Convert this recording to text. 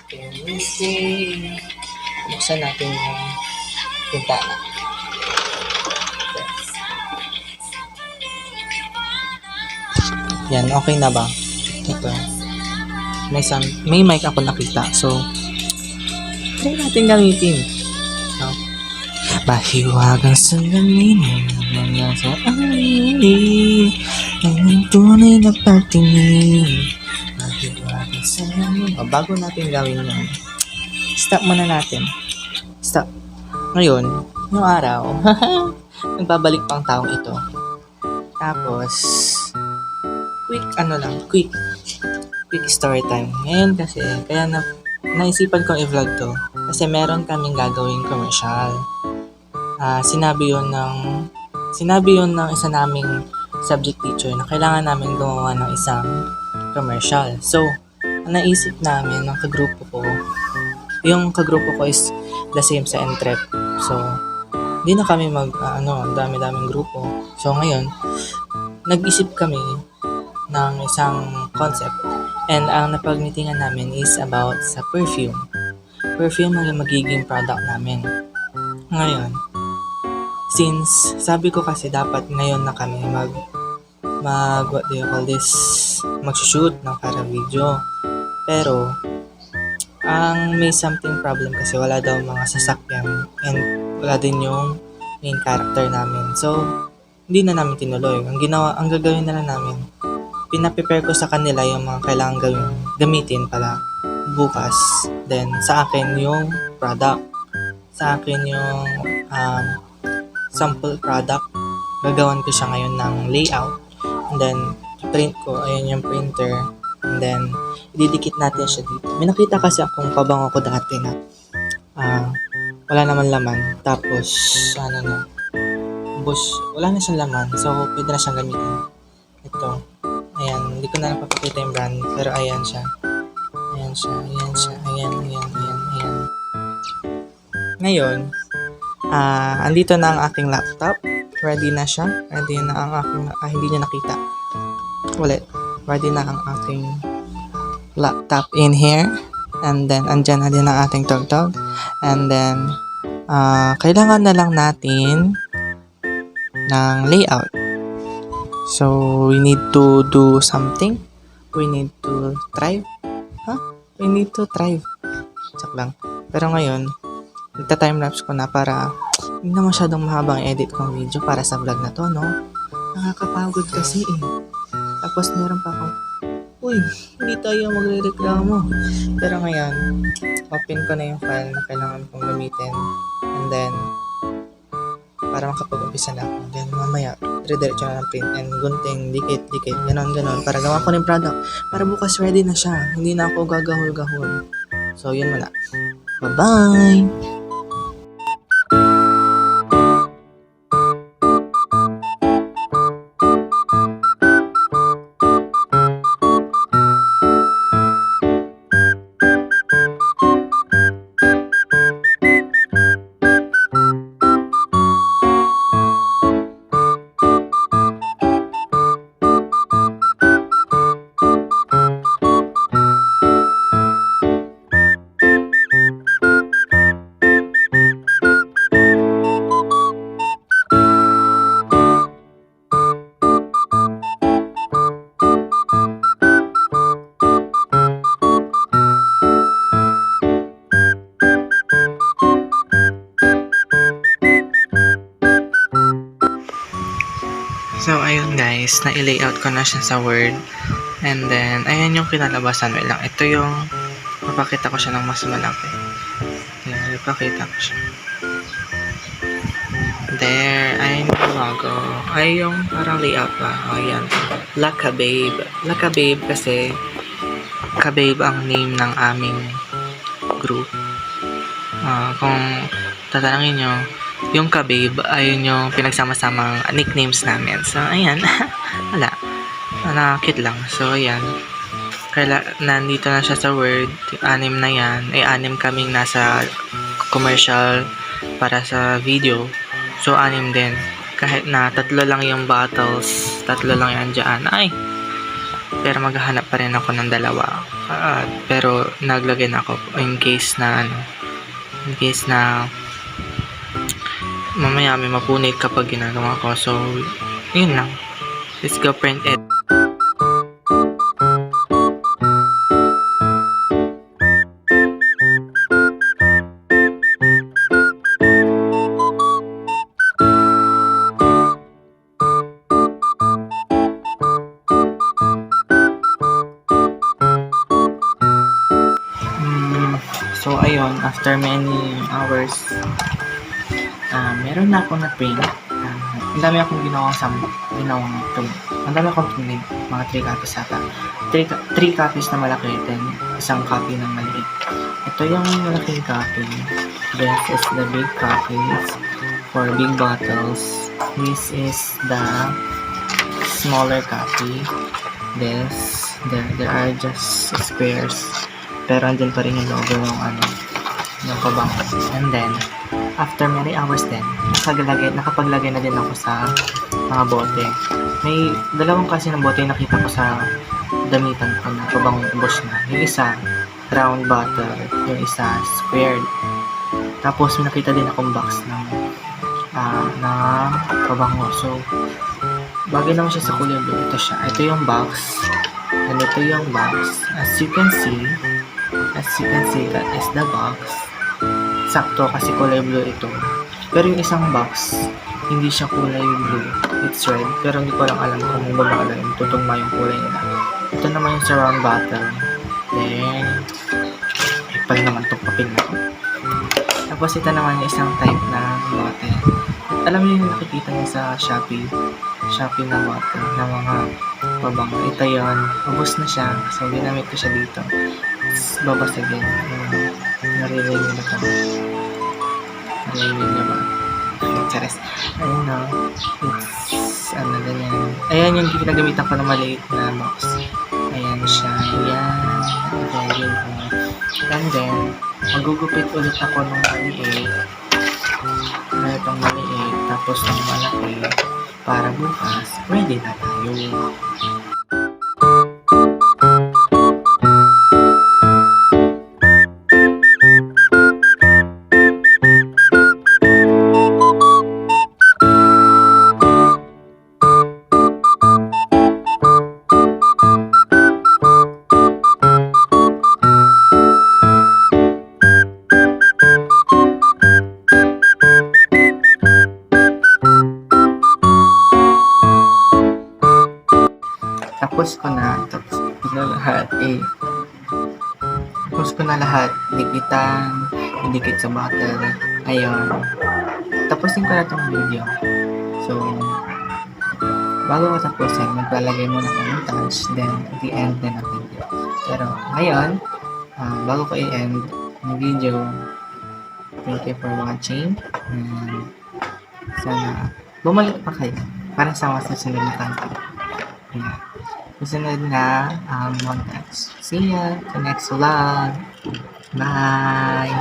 Can we stay? Buksan natin yung pintana. Yan, okay na ba? Ito. May mic ako nakita. So, try natin gamitin. No? Mahiwagang salamin ng nasa amin, ang tunay na pagtingin. Mahiwagang salamin. Bago natin gawin yun, stop muna natin. Stop. Ngayon, yung araw, nagbabalik pa ang taong ito. Tapos, quick story time. Ngayon kasi, kaya naisipan kong i-vlog to. Kasi meron kaming gagawing commercial. Sinabi yun ng isa naming subject teacher na kailangan namin gumawa ng isang commercial. So, naisip namin ng kagrupo ko, yung kagrupo ko is the same sa Entrep. So, hindi na kami dami-daming grupo. So, ngayon, nag-isip kami ng isang concept. And ang napagnitingan namin is about sa perfume. Perfume ang magiging product namin. Ngayon, since sabi ko kasi dapat ngayon na kami mag-shoot ng para video. Pero, ang may something problem kasi wala daw mga sasakyan and wala din yung main character namin. So, hindi na namin tinuloy. Ang gagawin na lang namin, pinaprepare ko sa kanila yung mga kailangan gamitin pala bukas. Then, sa akin yung product. Sa akin yung sample product. Gagawan ko siya ngayon ng layout. And then, print ko. Ayun yung printer. And then, ididikit natin siya dito. May nakita kasi akong pabango ko dati na wala naman laman. Tapos, wala na siyang laman. So, pwede na siyang gamitin. Ito. Ayan. Hindi ko na napapakita yung brand. Pero ayan siya. Ayan. Ngayon, andito na ang aking laptop. Ready na siya. Ready na ang aking, hindi niya nakita. Ulit. Ready na ang aking laptop in here. And then, andyan na din ang ating tugtog. And then, kailangan na lang natin ng layout. So, we need to do something. We need to thrive. We need to thrive. Tsak lang. Pero ngayon, nagta-timelapse ko na para hindi na masyadong mahabang edit kong video para sa vlog na to, no? Nakakapagod kasi eh. Tapos meron pa akong, hindi tayo magre-reklamo. Pero ngayon, open ko na yung file na kailangan kong gamitin. And then, para makapag-umpisa na ako. Then mamaya, dire-diretso na ng print and gunting, dikit, ganon. Para gawa ko ng product. Para bukas ready na siya. Hindi na ako gagahol-gahol. So, yun muna. Bye-bye! So, ayun guys, na-layout ko na siya sa Word. And then, ayan yung kinalabasan. Wait lang, ito yung papakita ko siya ng mas malaki. Ayan, ipakita ko siya. There, ayan yung logo. Ay, yung parang layout ba? Ayan. La Kababe. La Kababe kasi Kababe ang name ng aming group. Kung tatanungin nyo, yung Kababe, ayun yung pinagsama-samang nicknames namin. So, ayan. Wala. Cute lang. So, ayan. Nandito na siya sa Word. 6 na yan. 6 kaming nasa commercial para sa video. So, 6 din. Kahit na 3 lang yung bottles, 3 lang yan dyan. Ay! Pero maghahanap pa rin ako ng dalawa. Pero naglagay na ako in case na mamaya may mapunit kapag ginagawa ko. So, yun lang. Let's go print it. So, ayun, after many hours, meron na ako na-print. Ang dami akong ang dami akong print, mga 3 copies ata. 3 copies na malaki, then isang copy ng maliit. Ito yung malaking copy. This is the big copies for big bottles. This is the smaller copy. There are just squares. Pero andun pa rin yung logo ng pabango. And then, after many hours din, nakapaglagay na din ako sa mga bote. May dalawang kasi ng bote nakita ko sa damitan ko na pabangong ubos na. Yung isa, round bottle. Yung isa, squared. Tapos, may nakita din akong box ng pabango. So, bagay naman siya sa kulay blue. Ito siya. Ito yung box. And ito yung box. As you can see, that is the box. Sakto kasi kulay blue ito. Pero yung isang box, hindi siya kulay blue. It's red. Pero hindi ko lang alam kung babala yung tutugma yung kulay nila. Ito naman yung surround bottle. Then, ipal naman itong papel na ito. Tapos ito naman yung isang type na bote. Alam niyo yung nakikita niyo sa Shopee na bote na mga pabango. Ito yun. Ubus na siya. So, ginamit ko siya dito. Babasagin. Naririnig niyo ba ito? Naririnig niyo ba? Chares. Ayun na. It's, ganyan. Ayan yung ginagamitan ko na maliit na box. Ayan siya. Ayan. Ayan. And then, magugupit ulit ako ng maliit. Itong maliit. Tapos ng malaki. Para bukas, ready na tayo. Tapos ko na lahat, dikit sa bottle. Ayun. Tapusin ko na itong video. So, bago ko tapusin, maglalagay muna ko ng touch, then at the end na ng video. Pero, ngayon, bago ko i-end ng video, thank you for watching. Sana, bumalik pa kayo para sa mga susunod na content. Ayan. Susunod na montage. See ya sa next vlog. Bye!